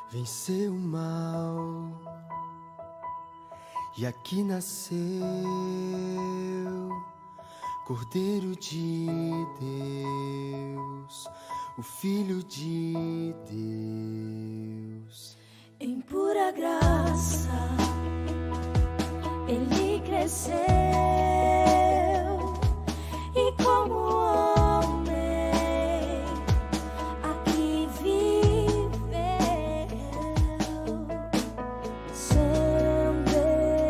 venceu o mal e aqui nasceu Cordeiro de Deus, o Filho de Deus. Em pura graça ele cresceu e como homem aqui viveu, sendo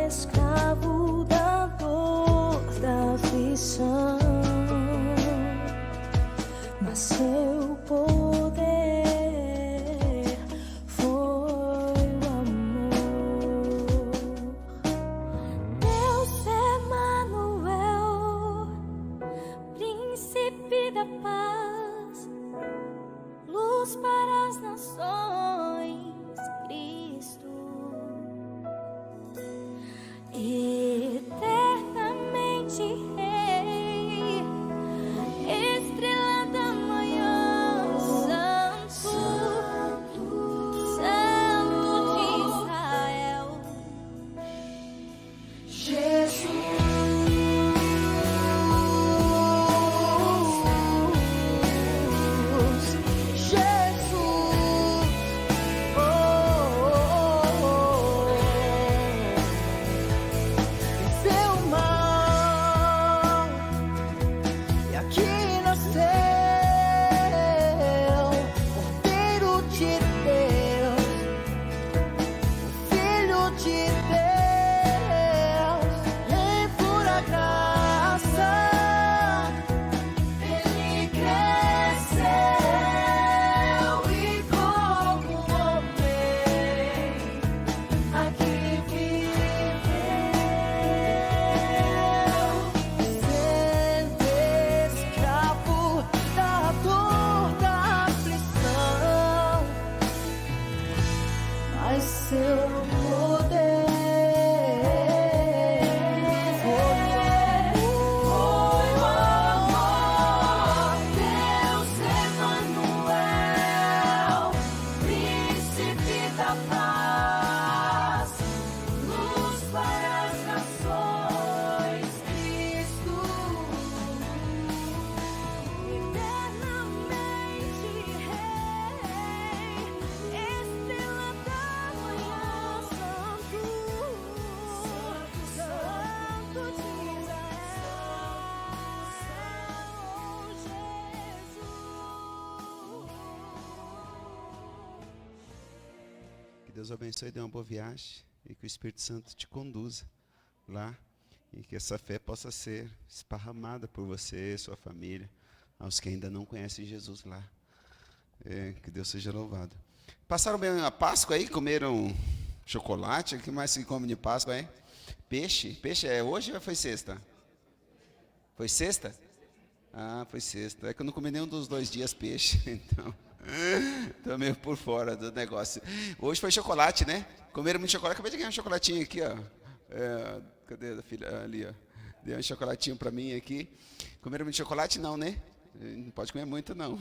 escravo da dor, da aflição, mas seu poder foi o amor. Deus Emanuel, Príncipe da paz, luz para as nações, Cristo, eternamente Rei, estrela da manhã, Santo, Santo de Israel, Venceu o mal e aqui nasceu Cordeiro de Deus, o Filho de Deus. Em pura graça ele cresceu e como homem aqui viveu, sendo escravo da dor, da aflição, mas seu poder foi o amor. Deus Emanuel, Príncipe da paz, luz para as nações, Cristo, eternamente Rei, estrela da manhã, Santo, Santo de Que Deus abençoe, dê uma boa viagem e que o Espírito Santo te conduza lá e que essa fé possa ser esparramada por você, sua família, aos que ainda não conhecem Jesus lá. Que Deus seja louvado. Passaram bem a Páscoa aí? Comeram chocolate? O que mais se come de Páscoa aí? Peixe? Peixe é hoje ou foi sexta? Foi sexta? Ah, foi sexta. É que eu não comi nenhum dos 2 dias peixe, então estou meio por fora do negócio. Hoje foi chocolate, né? Comeram muito chocolate. Acabei de ganhar um chocolatinho aqui, ó. Cadê a filha? Ali, ó. Deu um chocolatinho para mim aqui. Comeram muito chocolate? Não, né? Não pode comer muito, não.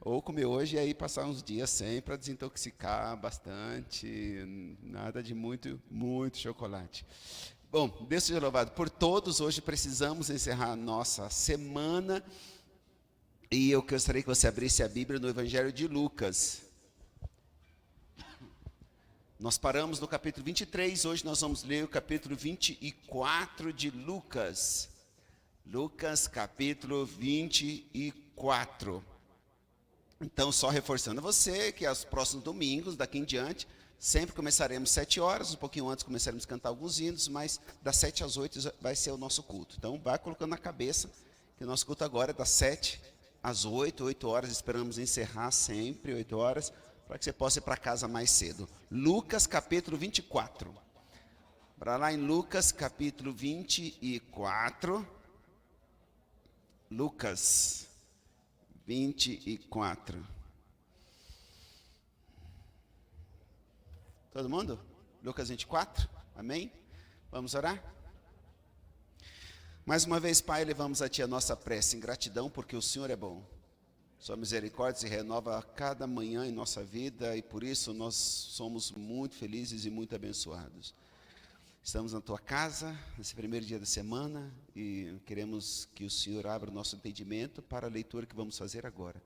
Ou comer hoje e aí passar uns dias sem para desintoxicar bastante. Nada de muito, muito chocolate. Bom, Deus seja louvado por todos. Hoje precisamos encerrar a nossa semana. E eu gostaria que você abrisse a Bíblia no Evangelho de Lucas. Nós paramos no capítulo 23, hoje nós vamos ler o capítulo 24 de Lucas. Lucas, capítulo 24. Então, só reforçando a você que aos próximos domingos, daqui em diante, sempre começaremos 7 horas, um pouquinho antes começaremos a cantar alguns hinos, mas das 7 às 8 vai ser o nosso culto. Então, vai colocando na cabeça que o nosso culto agora é das 7 às 8 horas, esperamos encerrar sempre 8 horas, para que você possa ir para casa mais cedo. Lucas, capítulo 24. Para lá em Lucas, capítulo 24. Lucas 24. Todo mundo? Lucas 24? Amém? Vamos orar? Mais uma vez, Pai, levamos a Ti a nossa prece em gratidão, porque o Senhor é bom. Sua misericórdia se renova a cada manhã em nossa vida e por isso nós somos muito felizes e muito abençoados. Estamos na tua casa, nesse primeiro dia da semana, e queremos que o Senhor abra o nosso entendimento para a leitura que vamos fazer agora.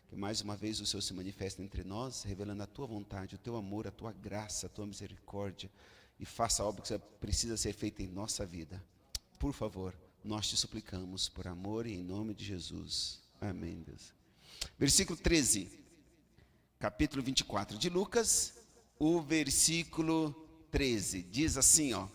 Que mais uma vez o Senhor se manifeste entre nós, revelando a tua vontade, o teu amor, a tua graça, a tua misericórdia, e faça a obra que precisa ser feita em nossa vida. Por favor, nós te suplicamos, por amor e em nome de Jesus. Amém, Deus. Versículo 13, capítulo 24 de Lucas, o versículo 13, diz assim, ó.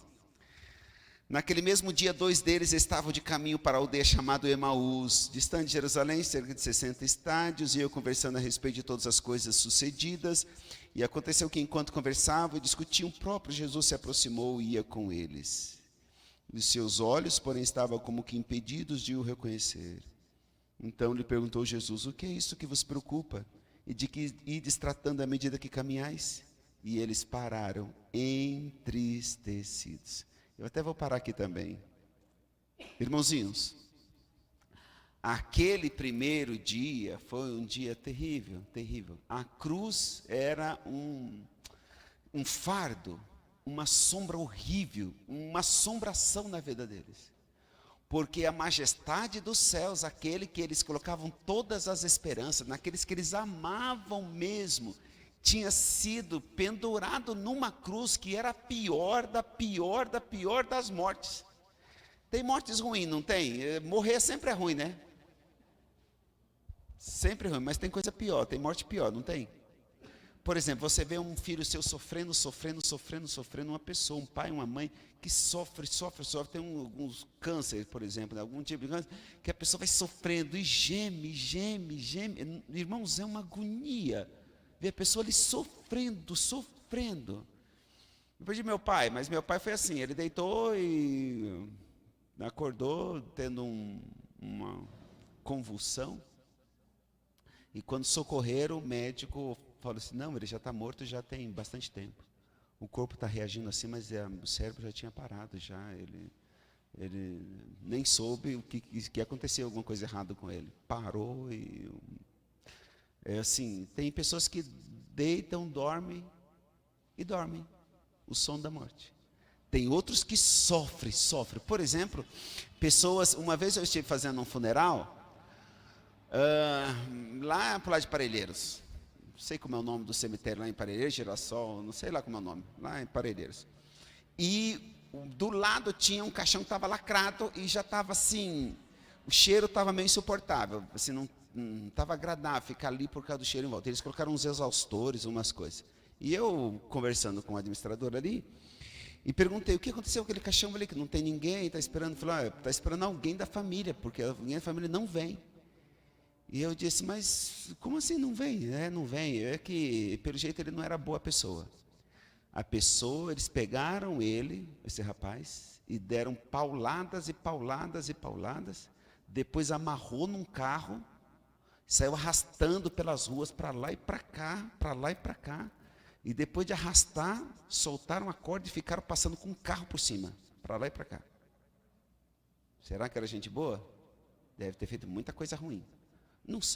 Naquele mesmo dia, 2 deles estavam de caminho para a aldeia chamada Emaús, distante de Jerusalém, cerca de 60 estádios, e eu conversando a respeito de todas as coisas sucedidas, e aconteceu que enquanto conversavam e discutiam, o próprio Jesus se aproximou e ia com eles. E seus olhos, porém, estavam como que impedidos de o reconhecer. Então lhe perguntou Jesus, o que é isso que vos preocupa? E de que ides tratando à medida que caminhais? E eles pararam entristecidos. Eu até vou parar aqui também. Irmãozinhos, aquele primeiro dia foi um dia terrível, terrível. A cruz era um fardo, uma sombra horrível, uma assombração na vida deles. Porque a majestade dos céus, aquele que eles colocavam todas as esperanças, naqueles que eles amavam mesmo, tinha sido pendurado numa cruz que era a pior das mortes. Tem mortes ruins, não tem? Morrer sempre é ruim, né? Sempre é ruim, mas tem coisa pior, tem morte pior, não tem? Por exemplo, você vê um filho seu sofrendo, uma pessoa, um pai, uma mãe, que sofre, tem alguns câncer, por exemplo, algum tipo de câncer, que a pessoa vai sofrendo e geme. Irmãos, é uma agonia. Ver a pessoa ali sofrendo. Eu perdi meu pai, mas meu pai foi assim, ele deitou e acordou tendo uma convulsão, e quando socorreram, o médico falou assim, não, ele já está morto já tem bastante tempo. O corpo está reagindo assim, mas o cérebro já tinha parado, ele nem soube que aconteceu alguma coisa errada com ele. Parou e... É assim, tem pessoas que deitam, dormem, o sono da morte. Tem outros que sofrem. Por exemplo, pessoas, uma vez eu estive fazendo um funeral, lá para lá de Parelheiros, não sei como é o nome do cemitério lá em Parelheiros, Girassol, não sei lá como é o nome, lá em Parelheiros. E do lado tinha um caixão que estava lacrado e já estava assim, o cheiro estava meio insuportável, assim, não estava agradável ficar ali por causa do cheiro em volta. Eles colocaram uns exaustores, umas coisas. E eu, conversando com o administrador ali, e perguntei, o que aconteceu com aquele caixão ali, que não tem ninguém, está esperando? Falou, está esperando alguém da família, porque alguém da família não vem. E eu disse, mas como assim não vem? Não vem, é que pelo jeito ele não era boa pessoa. A pessoa, eles pegaram ele, esse rapaz, e deram pauladas, depois amarrou num carro, saiu arrastando pelas ruas para lá e para cá, e depois de arrastar, soltaram a corda e ficaram passando com um carro por cima, para lá e para cá. Será que era gente boa? Deve ter feito muita coisa ruim.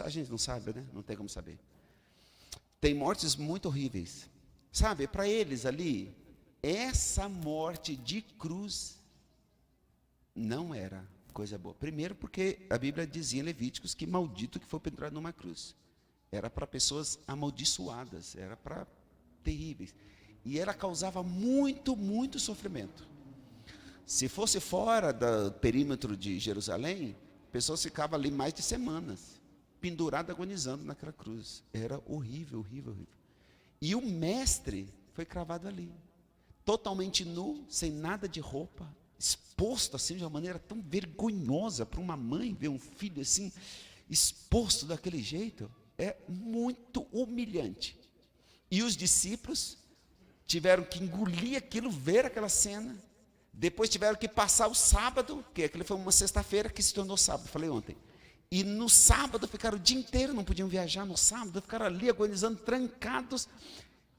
A gente não sabe, né? Não tem como saber. Tem mortes muito horríveis. Sabe, para eles ali, essa morte de cruz não era coisa boa. Primeiro porque a Bíblia dizia em Levíticos que maldito que foi pendurado numa cruz. Era para pessoas amaldiçoadas, era para terríveis. E ela causava muito sofrimento. Se fosse fora do perímetro de Jerusalém, pessoas ficavam ali mais de semanas, penduradas, agonizando naquela cruz. Era horrível. E o mestre foi cravado ali, totalmente nu, sem nada de roupa, exposto assim de uma maneira tão vergonhosa para uma mãe ver um filho assim exposto daquele jeito, é muito humilhante. E os discípulos tiveram que engolir aquilo, ver aquela cena. Depois tiveram que passar o sábado, que aquilo foi uma sexta-feira que se tornou sábado, falei ontem. E no sábado ficaram o dia inteiro, não podiam viajar no sábado, ficaram ali agonizando, trancados.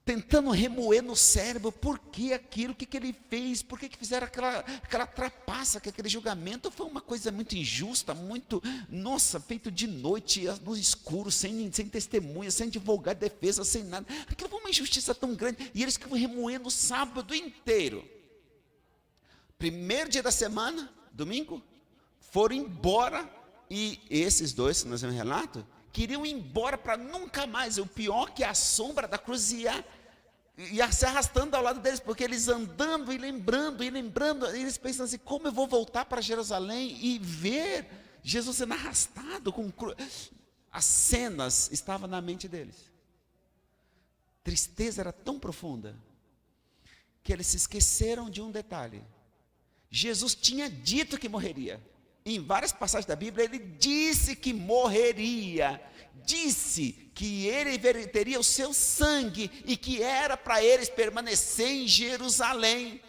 tentando remoer no cérebro por que aquilo, o que ele fez, por que fizeram aquela trapaça, que aquele julgamento foi uma coisa muito injusta, muito, nossa, feito de noite, no escuro, sem testemunha, sem advogado de defesa, sem nada. Aquilo foi uma injustiça tão grande, e eles ficam remoendo o sábado inteiro. Primeiro dia da semana, domingo, foram embora, e esses dois, que nós vemos relato, queriam ir embora para nunca mais. O pior que a sombra da cruz ia se arrastando ao lado deles, porque eles andando e lembrando, eles pensando assim, como eu vou voltar para Jerusalém e ver Jesus sendo arrastado com cruz? As cenas estavam na mente deles. Tristeza era tão profunda, que eles se esqueceram de um detalhe. Jesus tinha dito que morreria. Em várias passagens da Bíblia, ele disse que morreria, disse que ele verteria o seu sangue, e que era para eles permanecer em Jerusalém,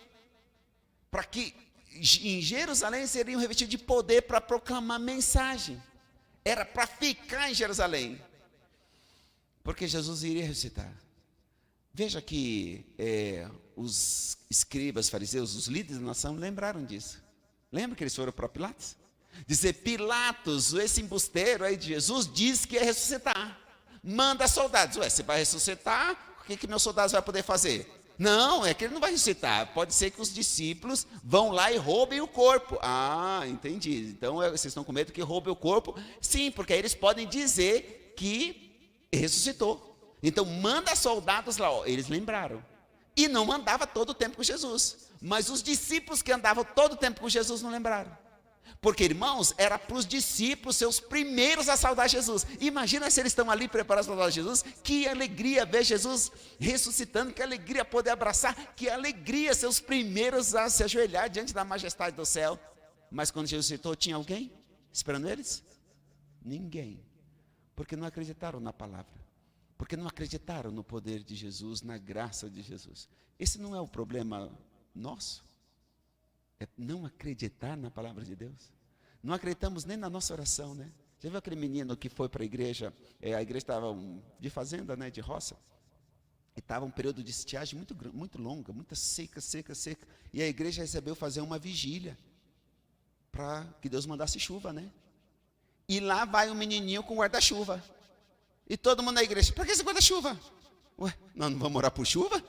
para que em Jerusalém seriam revestidos de poder para proclamar mensagem, era para ficar em Jerusalém, porque Jesus iria ressuscitar. Veja que os escribas, fariseus, os líderes da nação lembraram disso. Lembra que eles foram para Pilatos? Dizer, Pilatos, esse embusteiro aí de Jesus, diz que ia ressuscitar. Manda soldados. Ué, você vai ressuscitar? O que meus soldados vão poder fazer? Não, é que ele não vai ressuscitar. Pode ser que os discípulos vão lá e roubem o corpo. Ah, entendi. Então, vocês estão com medo que roubem o corpo? Sim, porque aí eles podem dizer que ressuscitou. Então, manda soldados lá. Ó, eles lembraram. E não andava todo o tempo com Jesus. Mas os discípulos que andavam todo o tempo com Jesus não lembraram. Porque, irmãos, era para os discípulos ser os primeiros a saudar Jesus. Imagina se eles estão ali preparados para saudar Jesus. Que alegria ver Jesus ressuscitando, que alegria poder abraçar, que alegria ser os primeiros a se ajoelhar diante da majestade do céu. Mas quando Jesus ressuscitou, tinha alguém esperando eles? Ninguém. Porque não acreditaram na palavra. Porque não acreditaram no poder de Jesus, na graça de Jesus. Esse não é o problema nosso. É não acreditar na palavra de Deus. Não acreditamos nem na nossa oração, né? Já viu aquele menino que foi para a igreja estava de fazenda, né, de roça, e estava um período de estiagem muito longa, muita seca, e a igreja resolveu fazer uma vigília, para que Deus mandasse chuva, né? E lá vai um menininho com guarda-chuva, e todo mundo na igreja, para que esse guarda-chuva? Ué, nós não vamos orar por chuva?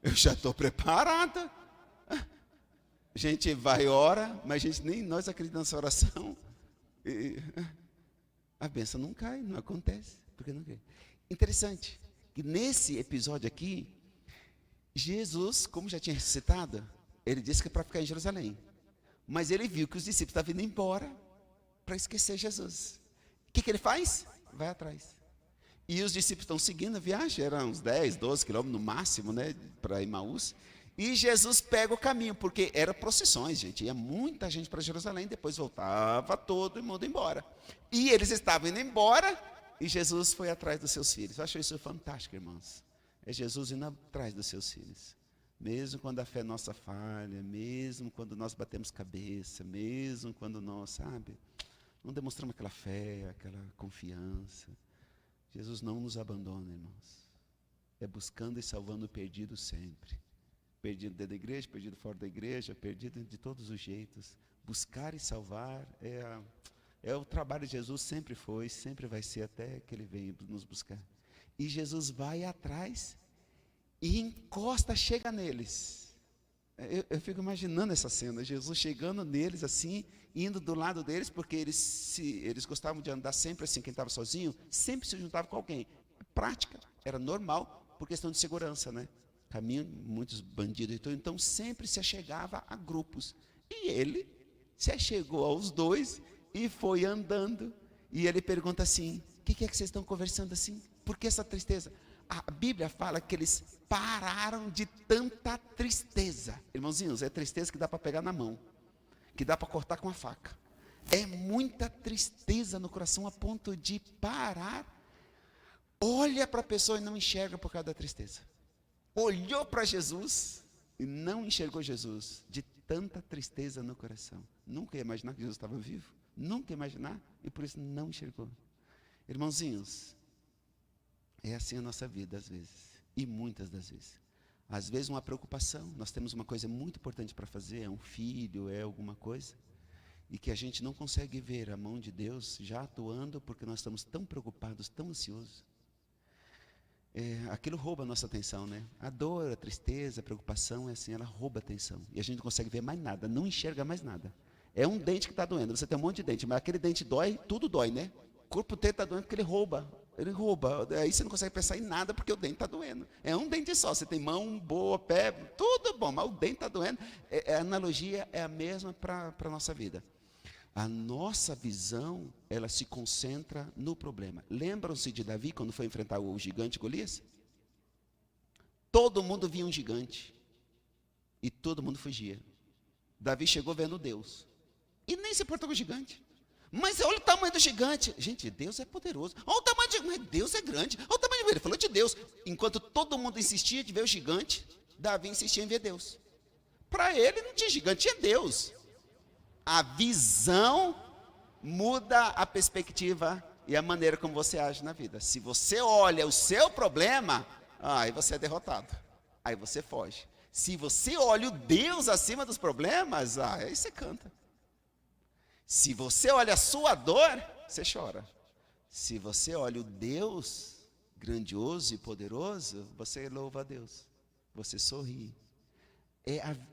Eu já estou preparada. A gente vai, ora, mas nem nós acreditamos nessa oração. E a bênção não cai, não acontece. Porque não cai. Interessante, que nesse episódio aqui, Jesus, como já tinha ressuscitado, ele disse que é para ficar em Jerusalém. Mas ele viu que os discípulos estavam indo embora para esquecer Jesus. O que ele faz? Vai atrás. E os discípulos estão seguindo a viagem, eram uns 10, 12 quilômetros no máximo, né, para Emaús. E Jesus pega o caminho, porque eram procissões, gente. Ia muita gente para Jerusalém, depois voltava todo mundo embora. E eles estavam indo embora, e Jesus foi atrás dos seus filhos. Eu acho isso fantástico, irmãos. É Jesus indo atrás dos seus filhos. Mesmo quando a fé nossa falha, mesmo quando nós batemos cabeça, mesmo quando nós, sabe, não demonstramos aquela fé, aquela confiança. Jesus não nos abandona, irmãos. É buscando e salvando o perdido sempre. Perdido dentro da igreja, perdido fora da igreja, perdido de todos os jeitos. Buscar e salvar é o trabalho de Jesus, sempre foi, sempre vai ser, até que ele venha nos buscar. E Jesus vai atrás e encosta, chega neles. Eu fico imaginando essa cena, Jesus chegando neles assim, indo do lado deles, porque eles gostavam de andar sempre assim, quem estava sozinho, sempre se juntava com alguém. Prática, era normal, por questão de segurança, né? Caminho, muitos bandidos, então sempre se achegava a grupos. E ele se achegou aos dois e foi andando. E ele pergunta assim, o que é que vocês estão conversando assim? Por que essa tristeza? A Bíblia fala que eles pararam de tanta tristeza. Irmãozinhos, é tristeza que dá para pegar na mão, que dá para cortar com a faca. É muita tristeza no coração a ponto de parar. Olha para a pessoa e não enxerga por causa da tristeza. Olhou para Jesus e não enxergou Jesus, de tanta tristeza no coração. Nunca ia imaginar que Jesus estava vivo, nunca ia imaginar, e por isso não enxergou. Irmãozinhos, é assim a nossa vida às vezes. E muitas das vezes. Às vezes uma preocupação, nós temos uma coisa muito importante para fazer, é um filho, é alguma coisa, e que a gente não consegue ver a mão de Deus já atuando, porque nós estamos tão preocupados, tão ansiosos. Aquilo rouba a nossa atenção, né? A dor, a tristeza, a preocupação, é assim, ela rouba a atenção. E a gente não consegue ver mais nada, não enxerga mais nada. É um dente que está doendo, você tem um monte de dente, mas aquele dente dói, tudo dói, né? O corpo inteiro está doendo porque ele rouba. Ele rouba, aí você não consegue pensar em nada porque o dente está doendo. É um dente só, você tem mão boa, pé, tudo bom, mas o dente está doendo. A analogia é a mesma para a nossa vida. A nossa visão, ela se concentra no problema. Lembram-se de Davi quando foi enfrentar o gigante Golias? Todo mundo via um gigante e todo mundo fugia. Davi chegou vendo Deus e nem se importou com o gigante. Mas olha o tamanho do gigante. Gente, Deus é poderoso. Olha o tamanho do gigante. Mas Deus é grande. Olha o tamanho dele. Ele falou de Deus. Enquanto todo mundo insistia de ver o gigante, Davi insistia em ver Deus. Para ele não tinha gigante, tinha Deus. A visão muda a perspectiva e a maneira como você age na vida. Se você olha o seu problema, aí você é derrotado. Aí você foge. Se você olha o Deus acima dos problemas, aí você canta. Se você olha a sua dor, você chora. Se você olha o Deus grandioso e poderoso, você louva a Deus. Você sorri.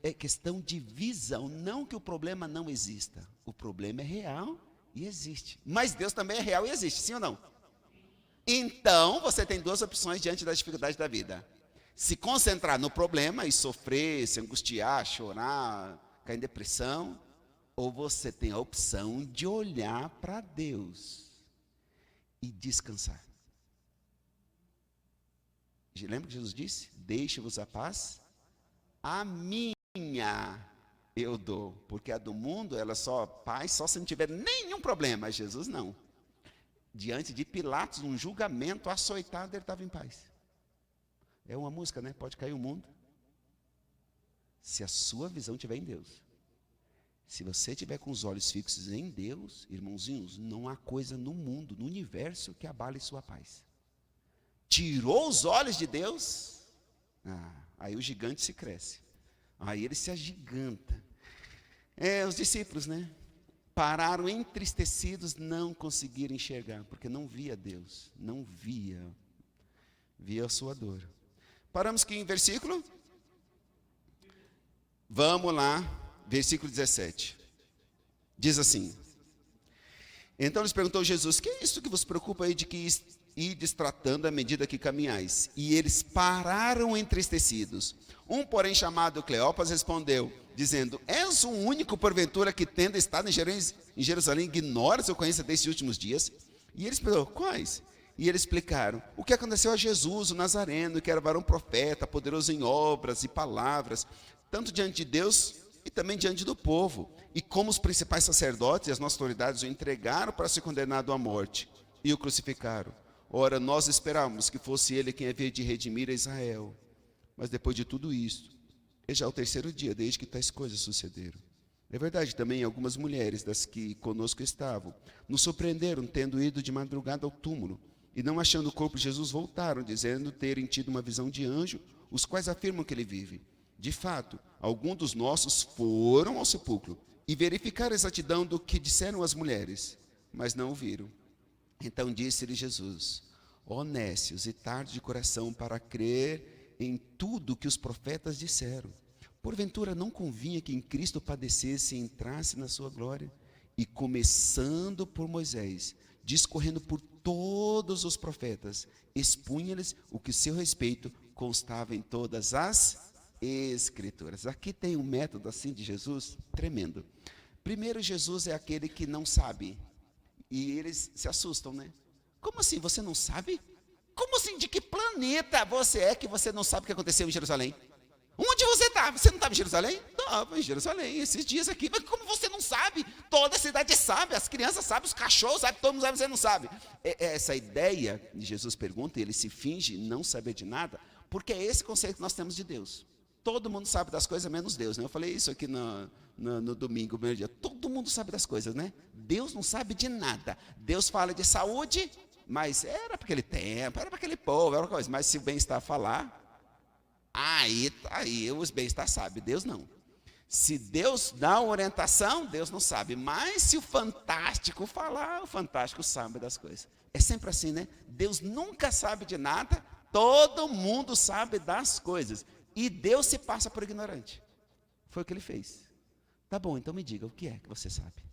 É questão de visão, não que o problema não exista. O problema é real e existe. Mas Deus também é real e existe, sim ou não? Então, você tem duas opções diante das dificuldades da vida. Se concentrar no problema e sofrer, se angustiar, chorar, cair em depressão, ou você tem a opção de olhar para Deus e descansar. Lembra que Jesus disse? Deixe-vos a paz, a minha eu dou. Porque a do mundo, ela só paz só se não tiver nenhum problema. Jesus não. Diante de Pilatos, um julgamento açoitado, ele estava em paz. É uma música, né? Pode cair o mundo. Se a sua visão estiver em Deus. Se você estiver com os olhos fixos em Deus, irmãozinhos, não há coisa no mundo, no universo, que abale sua paz. Tirou os olhos de Deus, aí o gigante se cresce. Aí ele se agiganta. Os discípulos, né? Pararam entristecidos, não conseguiram enxergar, porque não via Deus, não via a sua dor. Paramos aqui em versículo? Vamos lá. Versículo 17, diz assim: então lhes perguntou Jesus, que é isso que vos preocupa aí de que ides tratando à medida que caminhais? E eles pararam entristecidos. Um, porém, chamado Cleopas, respondeu, dizendo, és o único, porventura, que tendo estado em Jerusalém, ignoras a ocorrência desses últimos dias? E eles perguntaram, quais? E eles explicaram, o que aconteceu a Jesus, o Nazareno, que era varão profeta, poderoso em obras e palavras, tanto diante de Deus e também diante do povo, e como os principais sacerdotes e as nossas autoridades o entregaram para ser condenado à morte, e o crucificaram. Ora, nós esperávamos que fosse ele quem havia de redimir a Israel. Mas depois de tudo isso, é já o terceiro dia, desde que tais coisas sucederam. É verdade também, algumas mulheres das que conosco estavam, nos surpreenderam, tendo ido de madrugada ao túmulo, e não achando o corpo de Jesus, voltaram, dizendo terem tido uma visão de anjo, os quais afirmam que ele vive. De fato, alguns dos nossos foram ao sepulcro e verificaram a exatidão do que disseram as mulheres, mas não o viram. Então disse-lhe Jesus, ó nécios e tardos de coração para crer em tudo que os profetas disseram. Porventura não convinha que em Cristo padecesse e entrasse na sua glória? E começando por Moisés, discorrendo por todos os profetas, expunha-lhes o que seu respeito constava em todas as Escrituras. Aqui tem um método assim de Jesus tremendo. Primeiro, Jesus é aquele que não sabe. E eles se assustam, né? Como assim, você não sabe? Como assim, de que planeta você é que você não sabe o que aconteceu em Jerusalém? Onde você estava? Você não estava em Jerusalém? Estava em Jerusalém, esses dias aqui. Mas como você não sabe? Toda a cidade sabe, as crianças sabem, os cachorros sabem, todo mundo sabe, você não sabe. Essa ideia de Jesus pergunta, e ele se finge não saber de nada, porque é esse conceito que nós temos de Deus. Todo mundo sabe das coisas, menos Deus, né? Eu falei isso aqui no domingo, meio-dia. Todo mundo sabe das coisas, né? Deus não sabe de nada. Deus fala de saúde, Mas era para aquele tempo, era para aquele povo, era uma coisa. Mas se o bem-estar falar, aí os bem-estar sabem, Deus não. Se Deus dá uma orientação, Deus não sabe. Mas se o fantástico falar, o fantástico sabe das coisas. É sempre assim, né? Deus nunca sabe de nada, todo mundo sabe das coisas. E Deus se passa por ignorante. Foi o que ele fez. Tá bom, então me diga, o que é que você sabe?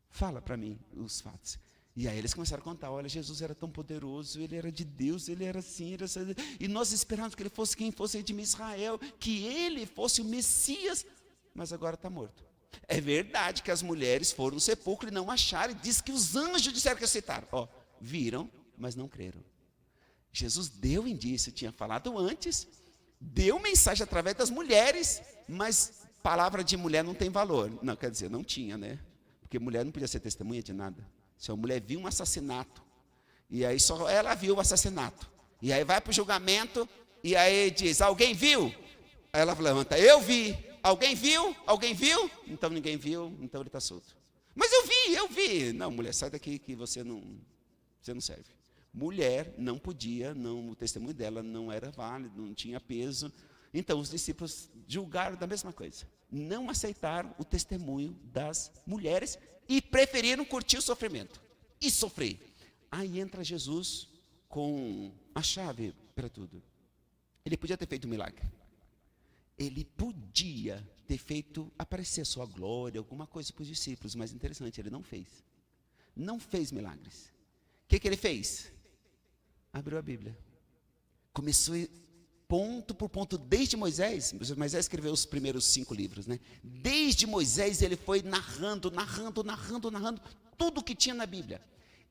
Fala para mim os fatos. E aí eles começaram a contar, olha, Jesus era tão poderoso, ele era de Deus, ele era assim, e nós esperávamos que ele fosse quem fosse redimir Israel, que ele fosse o Messias, mas agora está morto. É verdade que as mulheres foram no sepulcro e não acharam, e diz que os anjos disseram que aceitaram. Viram, mas não creram. Jesus deu indício, tinha falado antes, deu mensagem através das mulheres, mas palavra de mulher não tem valor. Não, quer dizer, não tinha, né? Porque mulher não podia ser testemunha de nada. Se a mulher viu um assassinato, e aí só ela viu o assassinato, e aí vai para o julgamento, e aí diz, alguém viu? Aí ela levanta, eu vi. Alguém viu? Alguém viu? Então ninguém viu, então ele está solto. Mas eu vi. Não, mulher, sai daqui que você não serve. Mulher não podia, o testemunho dela não era válido, não tinha peso. Então os discípulos julgaram da mesma coisa. Não aceitaram o testemunho das mulheres e preferiram curtir o sofrimento e sofrer. Aí entra Jesus com a chave para tudo. Ele podia ter feito um milagre. Ele podia ter feito aparecer a sua glória, alguma coisa para os discípulos, mas interessante, ele não fez. Não fez milagres. O que ele fez? Abriu a Bíblia. Começou ponto por ponto, desde Moisés escreveu os primeiros 5 livros, né? Desde Moisés ele foi narrando tudo o que tinha na Bíblia.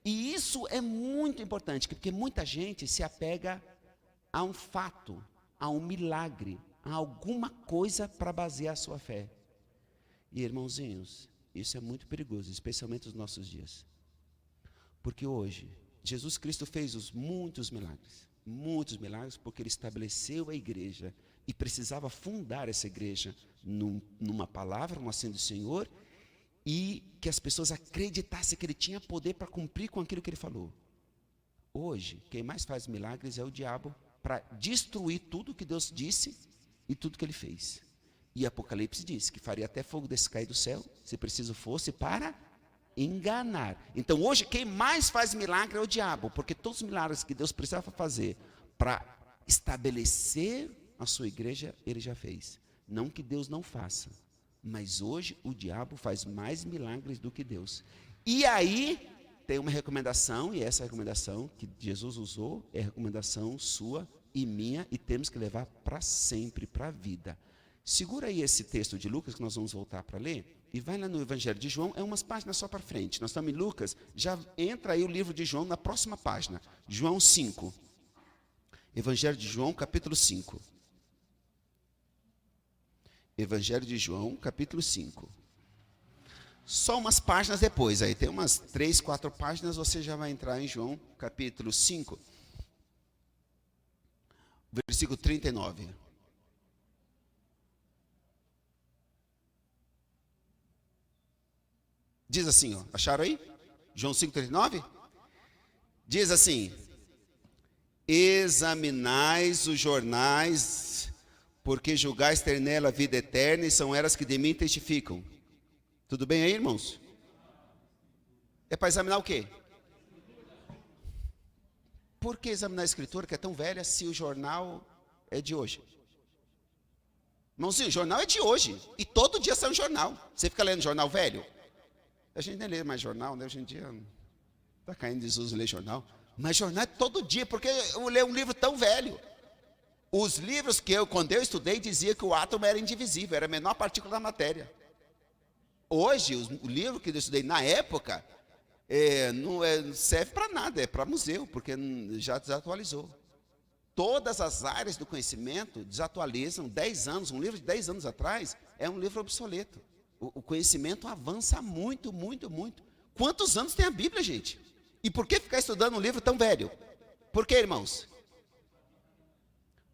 E isso é muito importante, porque muita gente se apega a um fato, a um milagre, a alguma coisa para basear a sua fé. E irmãozinhos, isso é muito perigoso, especialmente nos nossos dias. Porque hoje, Jesus Cristo fez muitos milagres, porque ele estabeleceu a igreja e precisava fundar essa igreja numa palavra, numa ação do Senhor, e que as pessoas acreditassem que ele tinha poder para cumprir com aquilo que ele falou. Hoje, quem mais faz milagres é o diabo, para destruir tudo que Deus disse e tudo que ele fez. E Apocalipse diz que faria até fogo descer do céu, se preciso fosse, para enganar. Então hoje quem mais faz milagre é o diabo, porque todos os milagres que Deus precisava fazer para estabelecer a sua igreja, ele já fez. Não que Deus não faça, mas hoje o diabo faz mais milagres do que Deus. E aí tem uma recomendação, e essa recomendação que Jesus usou é a recomendação sua e minha, e temos que levar para sempre, para a vida. Segura aí esse texto de Lucas que nós vamos voltar para ler, e vai lá no Evangelho de João, é umas páginas só para frente. Nós estamos em Lucas, já entra aí o livro de João na próxima página. João 5. Evangelho de João, capítulo 5. Evangelho de João, capítulo 5. Só umas páginas depois, aí tem umas 3, 4 páginas, você já vai entrar em João, capítulo 5, versículo 39. Diz assim, acharam aí? João 5,39? Diz assim: examinais os jornais, porque julgais ter nela a vida eterna, e são elas que de mim testificam. Tudo bem aí, irmãos? É para examinar o quê? Por que examinar a Escritura, que é tão velha, se o jornal é de hoje? Irmãozinho, o jornal é de hoje, e todo dia sai um jornal. Você fica lendo jornal velho? A gente nem lê mais jornal, né? Hoje em dia está caindo em desuso ler jornal. Mas jornal é todo dia, porque eu leio um livro tão velho. Os livros que quando eu estudei, dizia que o átomo era indivisível, era a menor partícula da matéria. Hoje, o livro que eu estudei na época, não serve para nada, é para museu, porque já desatualizou. Todas as áreas do conhecimento desatualizam. 10 anos, um livro de 10 anos atrás, é um livro obsoleto. O conhecimento avança muito, muito, muito. Quantos anos tem a Bíblia, gente? E por que ficar estudando um livro tão velho? Por quê, irmãos?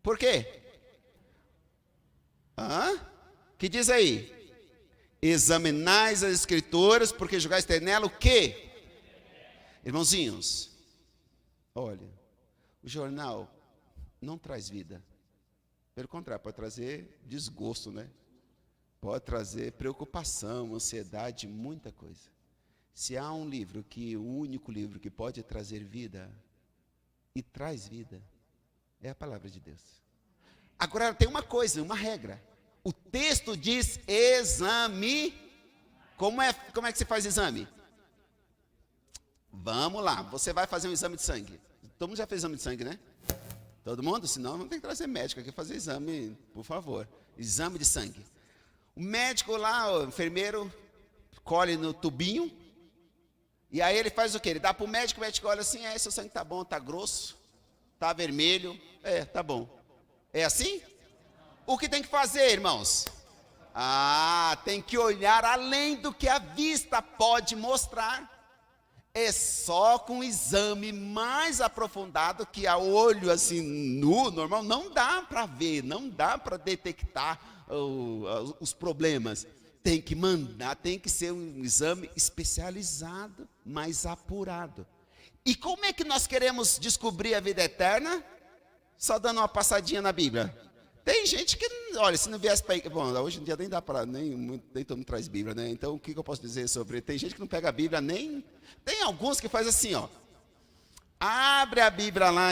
Por quê? Que diz aí? Examinais as Escrituras, porque julgais ter nela o quê? Irmãozinhos, Olha, o jornal não traz vida. Pelo contrário, pode trazer desgosto, né? Pode trazer preocupação, ansiedade, muita coisa. Se há um livro o único livro que pode trazer vida e traz vida, é a palavra de Deus. Agora tem uma coisa, uma regra. O texto diz exame. Como é que se faz exame? Vamos lá, você vai fazer um exame de sangue. Todo mundo já fez exame de sangue, né? Todo mundo? Senão não tem que trazer médico aqui fazer exame, por favor. Exame de sangue. O médico lá, o enfermeiro, colhe no tubinho. E aí ele faz o quê? Ele dá para o médico olha assim, seu sangue está bom, está grosso, está vermelho. Tá bom. É assim? O que tem que fazer, irmãos? Tem que olhar além do que a vista pode mostrar. É só com um exame mais aprofundado que a olho assim nu, normal, não dá para ver, não dá para detectar os problemas. Tem que ser um exame especializado, mais apurado. E como é que nós queremos descobrir a vida eterna? Só dando uma passadinha na Bíblia. Tem gente que, olha, se não viesse para... Bom, hoje em dia nem dá para... Nem todo mundo traz Bíblia, né? Então, o que eu posso dizer sobre... Tem gente que não pega a Bíblia nem... Tem alguns que faz assim, ó. Abre a Bíblia lá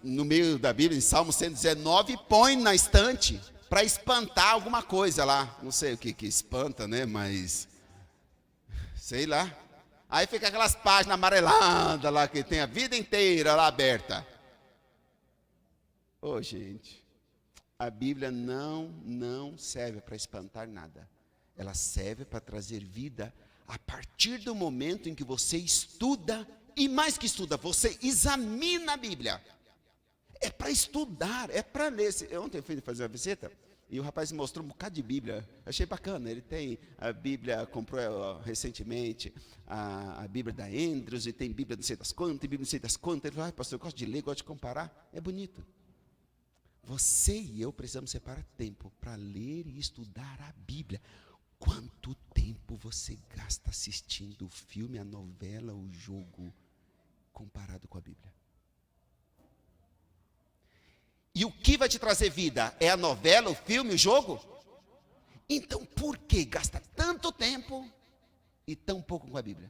no meio da Bíblia, em Salmo 119, e põe na estante para espantar alguma coisa lá. Não sei o que espanta, né? Mas... Sei lá. Aí fica aquelas páginas amareladas lá, que tem a vida inteira lá aberta. Gente... A Bíblia não serve para espantar nada. Ela serve para trazer vida a partir do momento em que você estuda, e mais que estuda, você examina a Bíblia. É para estudar, é para ler. Ontem eu fui fazer uma visita e o rapaz me mostrou um bocado de Bíblia. Achei bacana, ele tem a Bíblia, comprou recentemente a Bíblia da Andrews, e tem Bíblia não sei das quantas, tem Bíblia não sei das quantas. Ele falou, pastor, eu gosto de ler, gosto de comparar. É bonito. Você e eu precisamos separar tempo para ler e estudar a Bíblia. Quanto tempo você gasta assistindo o filme, a novela, o jogo, comparado com a Bíblia? E o que vai te trazer vida? É a novela, o filme, o jogo? Então, por que gasta tanto tempo e tão pouco com a Bíblia?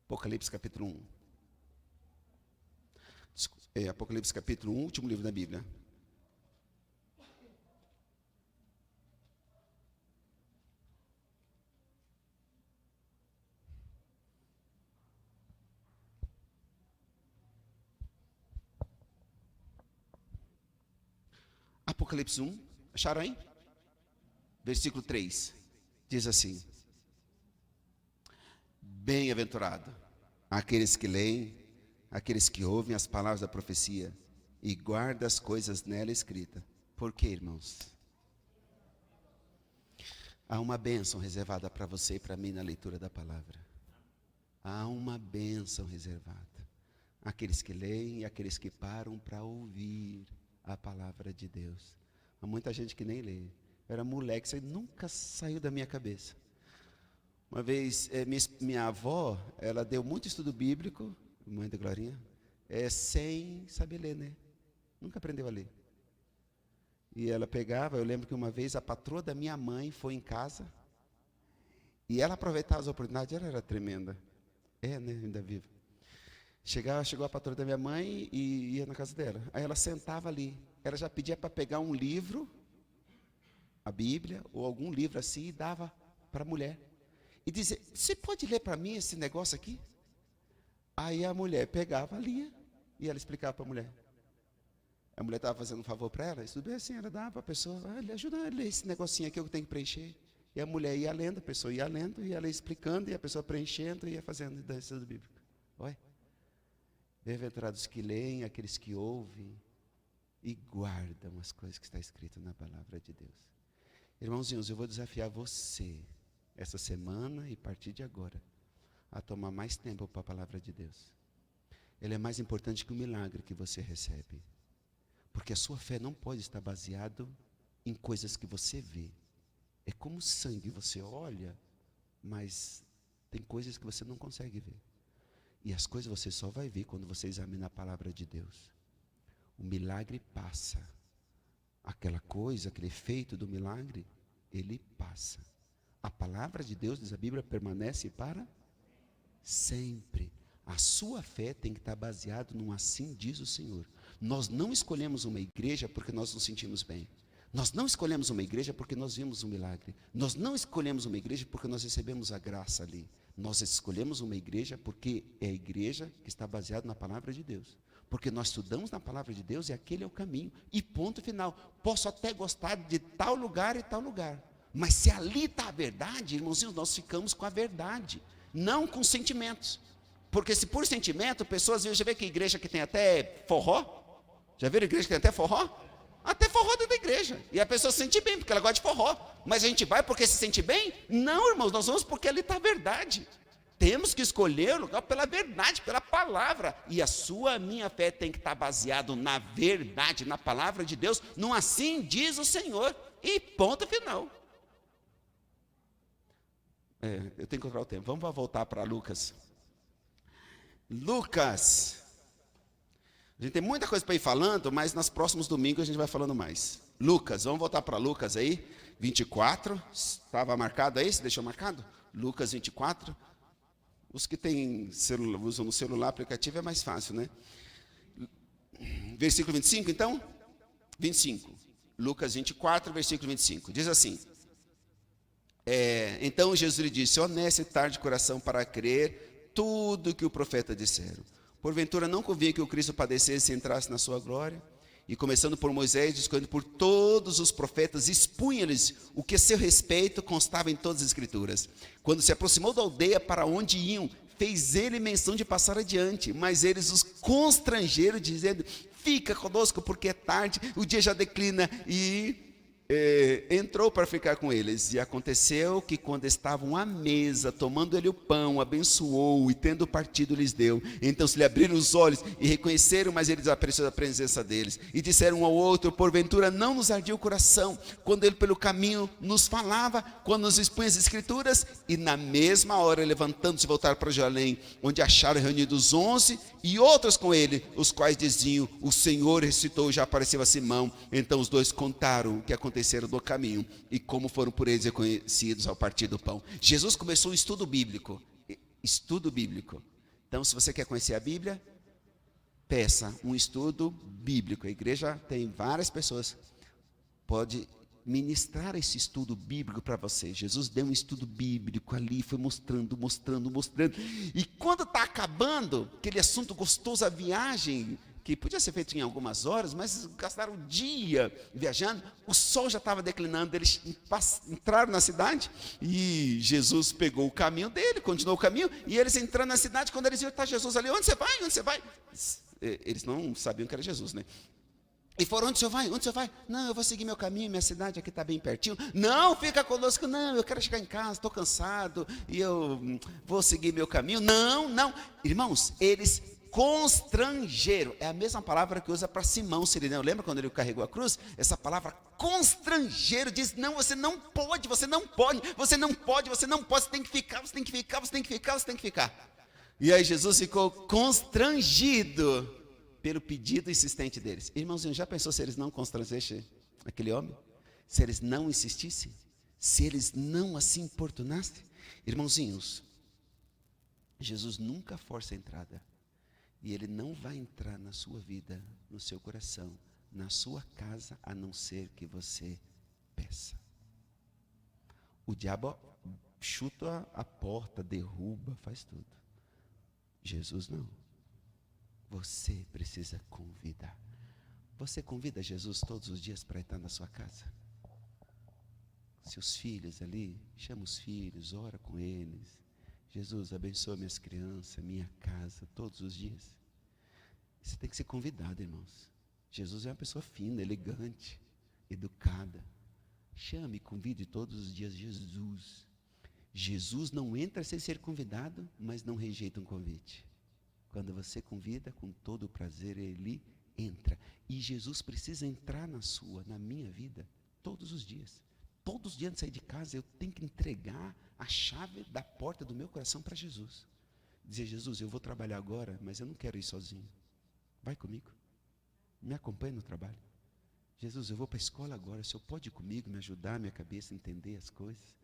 Apocalipse capítulo 1. Apocalipse capítulo 1, último livro da Bíblia. Apocalipse 1, acharam aí? Versículo 3, diz assim: Bem-aventurado aqueles que leem, aqueles que ouvem as palavras da profecia e guardam as coisas nela escritas. Por quê, irmãos? Há uma bênção reservada para você e para mim na leitura da palavra. Há uma bênção reservada. Aqueles que leem e aqueles que param para ouvir a palavra de Deus. Há muita gente que nem lê. Eu era moleque, isso aí nunca saiu da minha cabeça. Uma vez, minha avó, ela deu muito estudo bíblico, mãe da Glorinha, sem saber ler, né? Nunca aprendeu a ler. E ela pegava, eu lembro que uma vez a patroa da minha mãe foi em casa, e ela aproveitava as oportunidades, ela era tremenda. Né? Ainda viva. Chegou a patroa da minha mãe e ia na casa dela. Aí ela sentava ali. Ela já pedia para pegar um livro, a Bíblia, ou algum livro assim, e dava para a mulher. E dizia, você pode ler para mim esse negócio aqui? Aí a mulher pegava, lia, e ela explicava para a mulher. A mulher estava fazendo um favor para ela, isso tudo bem assim, ela dava para a pessoa, ajuda a ler esse negocinho aqui que eu tenho que preencher. E a mulher ia lendo, a pessoa ia lendo, e ela ia explicando, e a pessoa preenchendo, e ia fazendo o estudo bíblico. Olha. Bem-aventurados que leem, aqueles que ouvem e guardam as coisas que está escrito na palavra de Deus. Irmãozinhos, eu vou desafiar você, essa semana e a partir de agora, a tomar mais tempo para a palavra de Deus. Ele é mais importante que o milagre que você recebe. Porque a sua fé não pode estar baseada em coisas que você vê. É como sangue, você olha, mas Tem coisas que você não consegue ver. E as coisas você só vai ver quando você examina a palavra de Deus. O milagre passa. Aquela coisa, aquele efeito do milagre, ele passa. A palavra de Deus, diz a Bíblia, permanece para sempre. A sua fé tem que estar baseada num assim diz o Senhor. Nós não escolhemos uma igreja porque nós nos sentimos bem. Nós não escolhemos uma igreja porque nós vimos um milagre. Nós não escolhemos uma igreja porque nós recebemos a graça ali. Nós escolhemos uma igreja porque é a igreja que está baseada na palavra de Deus. Porque nós estudamos na palavra de Deus e aquele é o caminho. E ponto final. Posso até gostar de tal lugar e tal lugar. Mas se ali está a verdade, irmãozinhos, nós ficamos com a verdade. Não com sentimentos. Porque se por sentimento, pessoas já vê que igreja que tem até forró? Já viram igreja que tem até forró? Até forró dentro da igreja. E a pessoa se sente bem, porque ela gosta de forró. Mas a gente vai porque se sente bem? Não, irmãos, nós vamos porque ali está a verdade. Temos que escolher o lugar pela verdade, pela palavra. E a sua, a minha fé tem que estar baseado na verdade, na palavra de Deus. Não assim diz o Senhor. E ponto final. Eu tenho que encontrar o tempo. Vamos voltar para Lucas. Lucas. A gente tem muita coisa para ir falando, mas nos próximos domingos a gente vai falando mais. Lucas, vamos voltar para Lucas aí. 24. Estava marcado aí? Você deixou marcado? Lucas 24. Os que têm celular, usam no celular aplicativo é mais fácil, né? Versículo 25, então? 25. Lucas 24, versículo 25. Diz assim. Então Jesus lhe disse: honesto e tarde de coração para crer tudo que o profeta disseram. Porventura não convinha que o Cristo padecesse e entrasse na sua glória? E começando por Moisés, discorrendo por todos os profetas, expunha-lhes o que a seu respeito constava em todas as escrituras. Quando se aproximou da aldeia para onde iam, fez ele menção de passar adiante, mas eles os constrangeram, dizendo: fica conosco, porque é tarde, o dia já declina. E entrou para ficar com eles. E aconteceu que quando estavam à mesa, tomando ele o pão, abençoou e tendo partido lhes deu. Então se lhe abriram os olhos e reconheceram, mas ele desapareceu da presença deles. E disseram um ao outro: porventura não nos ardia o coração quando ele pelo caminho nos falava, quando nos expunha as escrituras? E na mesma hora, levantando-se, voltaram para Jerusalém, onde acharam reunidos 11 e outros com ele, os quais diziam: o Senhor ressuscitou, já apareceu a Simão. Então os dois contaram o que aconteceram no caminho e como foram por eles reconhecidos ao partir do pão. Jesus começou um estudo bíblico. Estudo bíblico. Então, se você quer conhecer a Bíblia, peça um estudo bíblico. A igreja tem várias pessoas, pode ministrar esse estudo bíblico para você. Jesus deu um estudo bíblico ali, foi mostrando. E quando está acabando, aquele assunto gostoso, a viagem, que podia ser feito em algumas horas, mas gastaram um dia viajando, o sol já estava declinando, eles entraram na cidade, e Jesus pegou o caminho dele, continuou o caminho, e eles entrando na cidade, quando eles viram: está Jesus ali, onde você vai? Onde você vai? Eles não sabiam que era Jesus, né? E foram: onde o senhor vai? Onde o senhor vai? Não, eu vou seguir meu caminho, minha cidade aqui está bem pertinho. Não, fica conosco. Não, eu quero chegar em casa, estou cansado, e eu vou seguir meu caminho. Não. Irmãos, eles constrangeram, é a mesma palavra que usa para Simão Sirineu. Lembra quando ele carregou a cruz? Essa palavra constrangeiro diz: não, você não pode, você tem que ficar. E aí Jesus ficou constrangido pelo pedido insistente deles. Irmãozinho, já pensou se eles não constrangessem aquele homem? Se eles não insistissem? Se eles não assim importunassem? Irmãozinhos, Jesus nunca força a entrada. E ele não vai entrar na sua vida, no seu coração, na sua casa, a não ser que você peça. O diabo chuta a porta, derruba, faz tudo. Jesus não. Você precisa convidar. Você convida Jesus todos os dias para entrar na sua casa? Seus filhos ali, chama os filhos, ora com eles. Jesus, abençoa minhas crianças, minha casa, todos os dias. Você tem que ser convidado, irmãos. Jesus é uma pessoa fina, elegante, educada. Chame e convide todos os dias Jesus. Jesus não entra sem ser convidado, mas não rejeita um convite. Quando você convida, com todo o prazer, ele entra. E Jesus precisa entrar na minha vida, todos os dias. Todos os dias de sair de casa, eu tenho que entregar a chave da porta do meu coração para Jesus. Dizer, Jesus, eu vou trabalhar agora, mas eu não quero ir sozinho. Vai comigo. Me acompanha no trabalho. Jesus, eu vou para a escola agora, o Senhor pode ir comigo, me ajudar, minha cabeça a entender as coisas?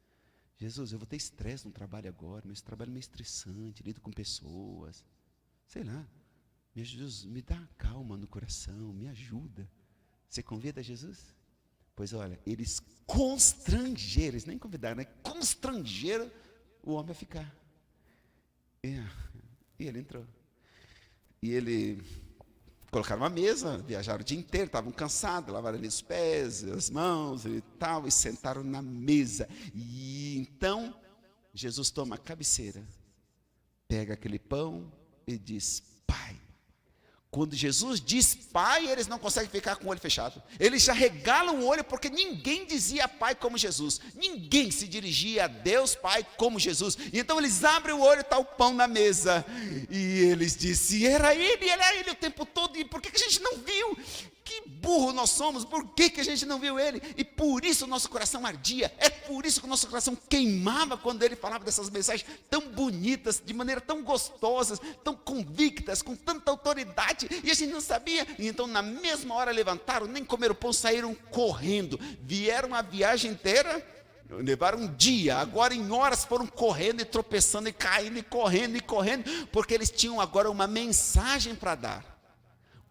Jesus, eu vou ter estresse no trabalho agora, mas esse trabalho é meio estressante, lido com pessoas. Sei lá. Jesus, me dá calma no coração, me ajuda. Você convida Jesus? Pois olha, eles constrangeram, eles nem convidaram, né? Constrangeram o homem a ficar. E ele entrou. E ele colocaram uma mesa, viajaram o dia inteiro, estavam cansados, lavaram ali os pés, as mãos e tal, e sentaram na mesa. E então, Jesus toma a cabeceira, pega aquele pão e diz, Pai. Quando Jesus diz Pai, eles não conseguem ficar com o olho fechado. Eles já regalam o olho, porque ninguém dizia Pai como Jesus. Ninguém se dirigia a Deus Pai como Jesus. E então eles abrem o olho e está o pão na mesa. E eles dizem, era ele o tempo todo. E por que a gente não viu? Que burro nós somos, por que a gente não viu ele? E por isso o nosso coração ardia, é por isso que o nosso coração queimava quando ele falava dessas mensagens tão bonitas, de maneira tão gostosas, tão convictas, com tanta autoridade, e a gente não sabia. E então na mesma hora levantaram, nem comeram pão, saíram correndo, vieram a viagem inteira, levaram um dia, agora em horas foram correndo e tropeçando e caindo e correndo, porque eles tinham agora uma mensagem para dar.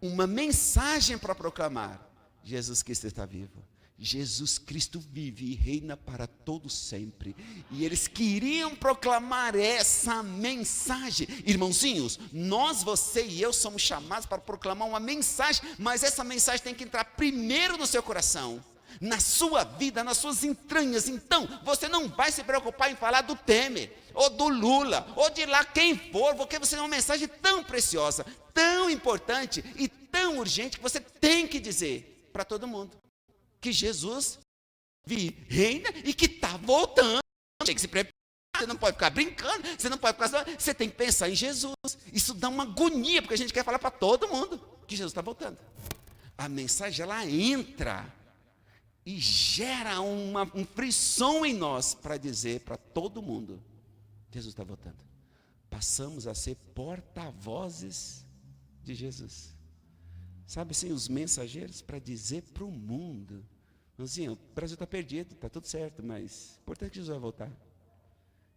Uma mensagem para proclamar. Jesus Cristo está vivo. Jesus Cristo vive e reina para todo sempre. E eles queriam proclamar essa mensagem. Irmãozinhos, nós, você e eu somos chamados para proclamar uma mensagem, mas essa mensagem tem que entrar primeiro no seu coração, na sua vida, nas suas entranhas. Então, você não vai se preocupar em falar do Temer, ou do Lula, ou de lá quem for, porque você tem uma mensagem tão preciosa, tão importante e tão urgente, que você tem que dizer para todo mundo que Jesus vive, reina e que está voltando. Tem que se preparar, você não pode ficar brincando, você não pode ficar, você tem que pensar em Jesus. Isso dá uma agonia, porque a gente quer falar para todo mundo que Jesus está voltando. A mensagem, ela entra e gera um frisson em nós para dizer para todo mundo, Jesus está voltando. Passamos a ser porta-vozes de Jesus. Sabe assim, os mensageiros para dizer para o mundo, assim, o Brasil está perdido, está tudo certo, mas o importante é que Jesus vai voltar.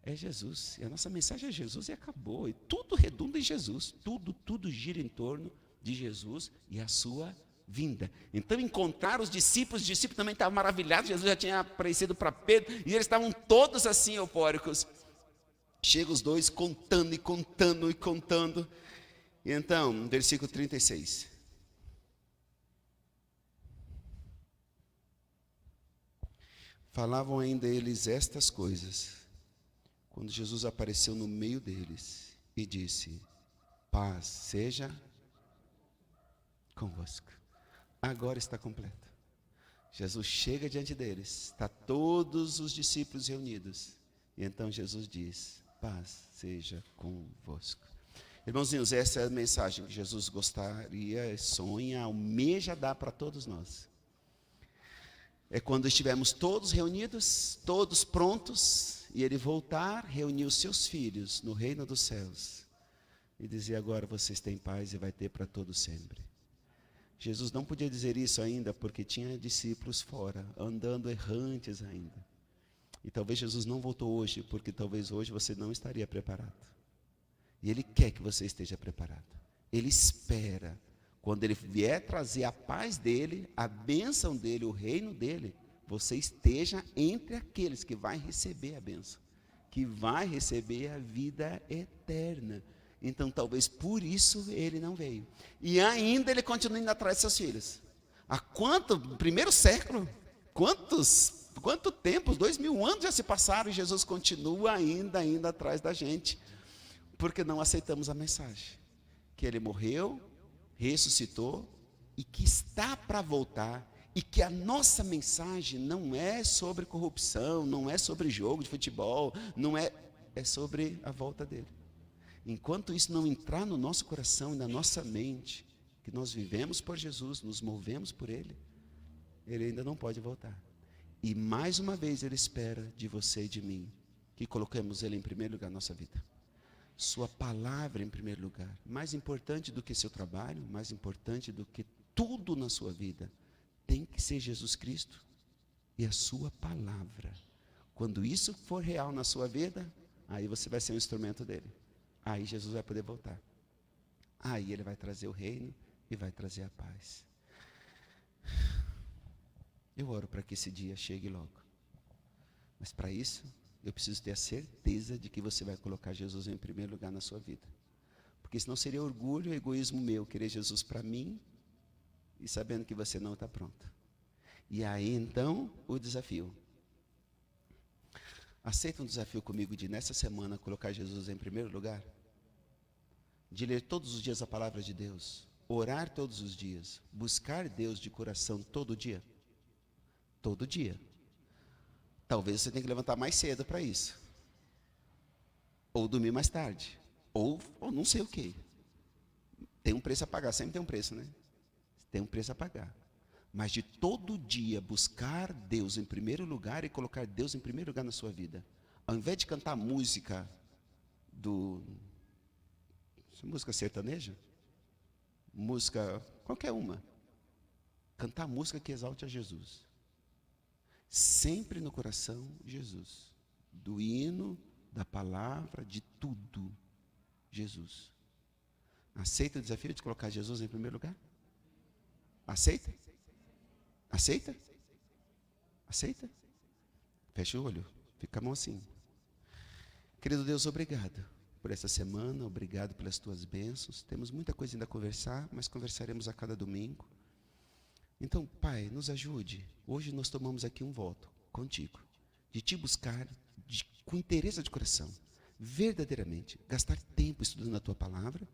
É Jesus, e a nossa mensagem é Jesus e acabou, e tudo redunda em Jesus, tudo gira em torno de Jesus e a sua vinda. Então encontraram os discípulos também estavam maravilhados, Jesus já tinha aparecido para Pedro, e eles estavam todos assim eufóricos. Chega os dois contando. E então, versículo 36. Falavam ainda eles estas coisas, quando Jesus apareceu no meio deles e disse, paz seja convosco. Agora está completo. Jesus chega diante deles, está todos os discípulos reunidos, e então Jesus diz, paz seja convosco. Irmãozinhos, essa é a mensagem que Jesus gostaria, sonha, almeja dar para todos nós. É quando estivermos todos reunidos, todos prontos, e Ele voltar, reunir os seus filhos no reino dos céus, e dizer, agora vocês têm paz e vai ter para todos sempre. Jesus não podia dizer isso ainda, porque tinha discípulos fora, andando errantes ainda. E talvez Jesus não voltou hoje, porque talvez hoje você não estaria preparado. E Ele quer que você esteja preparado. Ele espera, quando Ele vier trazer a paz dEle, a bênção dEle, o reino dEle, você esteja entre aqueles que vai receber a bênção, que vai receber a vida eterna. Então talvez por isso Ele não veio. E ainda Ele continua indo atrás de seus filhos. Há primeiro século, quanto tempo, 2000 anos já se passaram e Jesus continua ainda atrás da gente, porque não aceitamos a mensagem, que Ele morreu, ressuscitou e que está para voltar, e que a nossa mensagem não é sobre corrupção, não é sobre jogo de futebol, é sobre a volta dEle. Enquanto isso não entrar no nosso coração e na nossa mente, que nós vivemos por Jesus, nos movemos por Ele, Ele ainda não pode voltar. E mais uma vez Ele espera de você e de mim que coloquemos Ele em primeiro lugar na nossa vida. Sua palavra em primeiro lugar. Mais importante do que seu trabalho, mais importante do que tudo na sua vida, tem que ser Jesus Cristo e a sua palavra. Quando isso for real na sua vida, aí você vai ser um instrumento dele. Aí Jesus vai poder voltar. Aí Ele vai trazer o reino e vai trazer a paz. Eu oro para que esse dia chegue logo. Mas para isso, eu preciso ter a certeza de que você vai colocar Jesus em primeiro lugar na sua vida. Porque senão seria orgulho e egoísmo meu, querer Jesus para mim e sabendo que você não está pronto. E aí então, o desafio. Aceita um desafio comigo de nessa semana colocar Jesus em primeiro lugar? De ler todos os dias a palavra de Deus, orar todos os dias, buscar Deus de coração todo dia? Todo dia. Talvez você tenha que levantar mais cedo para isso. Ou dormir mais tarde. Ou não sei o que. Tem um preço a pagar, sempre tem um preço, né? Tem um preço a pagar. Mas de todo dia buscar Deus em primeiro lugar e colocar Deus em primeiro lugar na sua vida. Ao invés de cantar música música sertaneja, música qualquer uma. Cantar música que exalte a Jesus. Sempre no coração, Jesus. Do hino, da palavra, de tudo, Jesus. Aceita o desafio de colocar Jesus em primeiro lugar? Aceita? Aceita? Aceita? Fecha o olho, fica a mão assim. Querido Deus, obrigado por essa semana, obrigado pelas tuas bênçãos. Temos muita coisa ainda a conversar, mas conversaremos a cada domingo. Então, Pai, nos ajude. Hoje nós tomamos aqui um voto contigo, de te buscar com interesse de coração, verdadeiramente, gastar tempo estudando a tua palavra,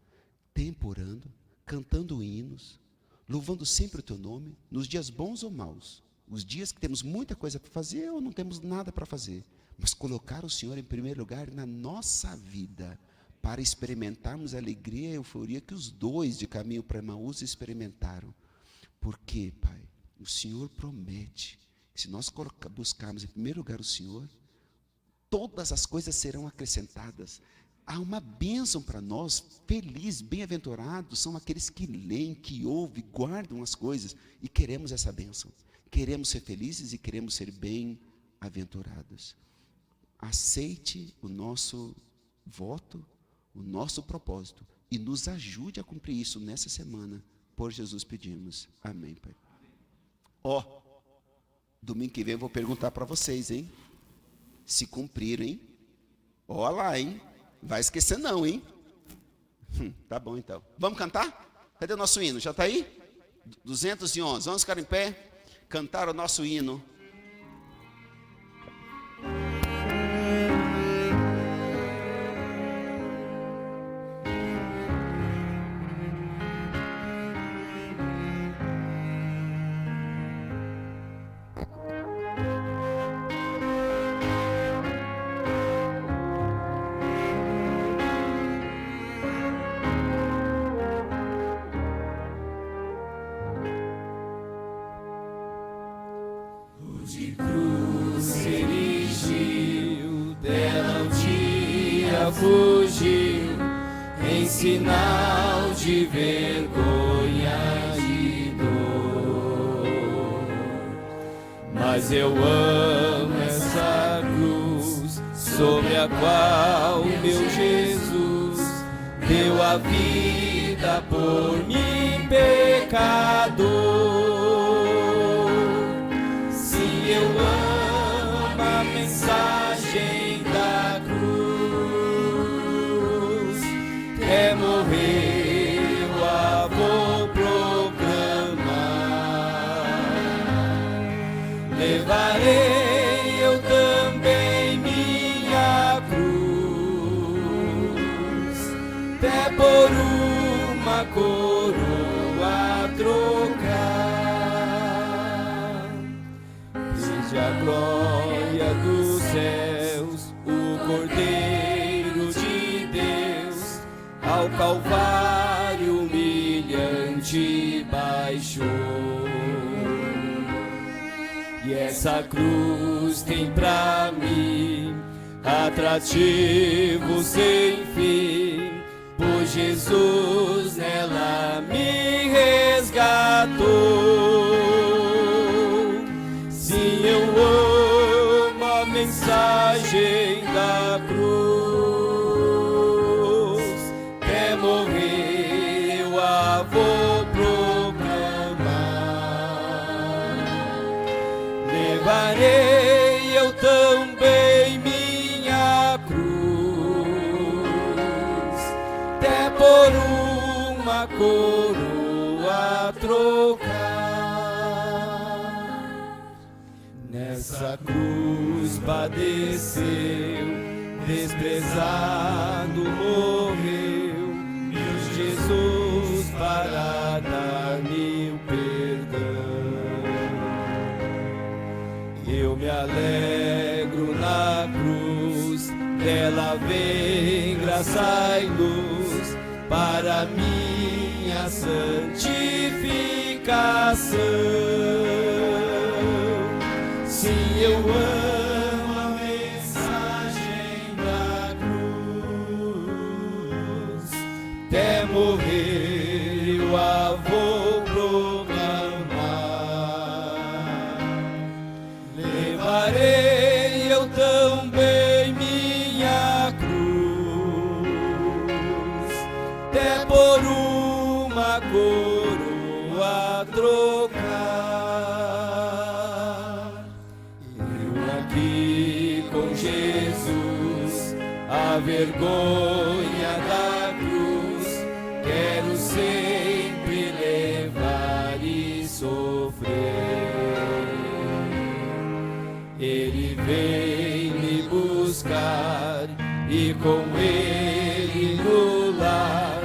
tempo orando, cantando hinos, louvando sempre o teu nome, nos dias bons ou maus, os dias que temos muita coisa para fazer ou não temos nada para fazer, mas colocar o Senhor em primeiro lugar na nossa vida, para experimentarmos a alegria e a euforia que os dois de caminho para Emaús experimentaram. Porque, Pai, o Senhor promete que se nós buscarmos em primeiro lugar o Senhor, todas as coisas serão acrescentadas. Há uma bênção para nós, feliz, bem-aventurados são aqueles que leem, que ouvem, guardam as coisas, e queremos essa bênção. Queremos ser felizes e queremos ser bem-aventurados. Aceite o nosso voto, o nosso propósito, e nos ajude a cumprir isso nessa semana. Por Jesus pedimos. Amém, Pai. Domingo que vem eu vou perguntar para vocês, hein? Se cumpriram, hein? Ó lá, hein? Vai esquecer não, hein? Tá bom, então. Vamos cantar? Cadê o nosso hino? Já está aí? 211. Vamos ficar em pé. Cantar o nosso hino. De cruz se erigiu, dela um dia fugiu, em sinal de vergonha e dor. Mas eu amo essa cruz, sobre a qual meu Jesus deu a vida por mim, pecador. Eu amo a mensagem da cruz, é morrer, eu a vou proclamar. Levarei eu também minha cruz, até por uma coroa trocar. A glória dos céus, o Cordeiro de Deus, ao Calvário humilhante baixou, E essa cruz tem pra mim atrativo sem fim, pois Jesus nela me resgatou. Sim, eu amo a mensagem da cruz, até morrer eu a vou proclamar. Levarei eu também minha cruz, até por uma coroa trocar. Nessa cruz padeceu, desprezado morreu, meu Jesus para dar-me o perdão. Eu me alegro na cruz, dela vem graça e luz para minha santificação. Sim, eu amo a mensagem da cruz, até morrer eu a vou proclamar. Levarei eu também minha cruz, até por uma coroa trocar. Com Jesus, a vergonha da cruz, quero sempre levar e sofrer. Ele vem me buscar e com ele no lar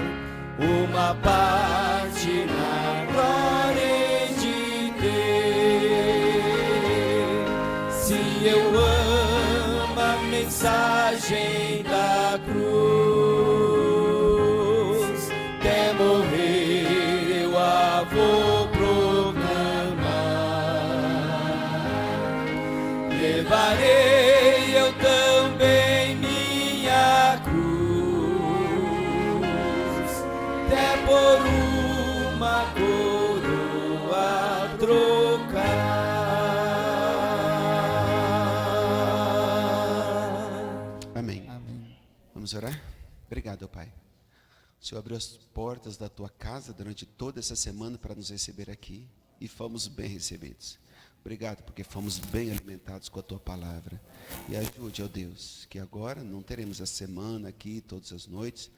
uma parte na glória hei de ter. Se eu amo a mensagem da cruz, até morrer eu a vou proclamar. Levarei eu também minha cruz, até por uma coroa trocar. Vamos orar? Obrigado, Pai. O Senhor abriu as portas da Tua casa durante toda essa semana para nos receber aqui e fomos bem recebidos. Obrigado porque fomos bem alimentados com a Tua palavra. E ajude, ó Deus, que agora não teremos a semana aqui todas as noites,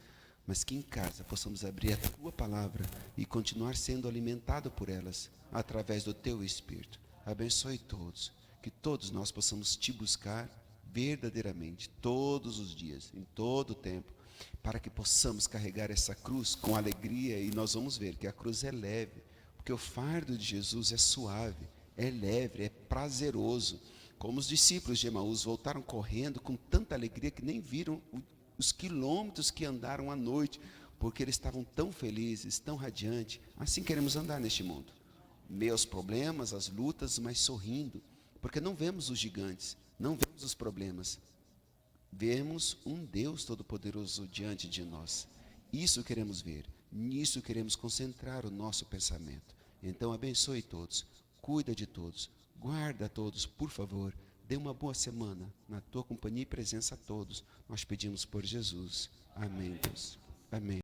mas que em casa possamos abrir a Tua palavra e continuar sendo alimentado por elas através do Teu Espírito. Abençoe todos, que todos nós possamos Te buscar verdadeiramente, todos os dias, em todo o tempo, para que possamos carregar essa cruz com alegria. E nós vamos ver que a cruz é leve, porque o fardo de Jesus é suave, é leve, é prazeroso. Como os discípulos de Emaús voltaram correndo com tanta alegria que nem viram os quilômetros que andaram à noite, porque eles estavam tão felizes, tão radiantes. Assim queremos andar neste mundo, meio aos problemas, às lutas, mas sorrindo, porque não vemos os gigantes, não vemos os problemas, vemos um Deus Todo-Poderoso diante de nós. Isso queremos ver, nisso queremos concentrar o nosso pensamento. Então abençoe todos, cuida de todos, guarda todos, por favor. Dê uma boa semana na Tua companhia e presença a todos. Nós pedimos por Jesus. Amém, Deus. Amém.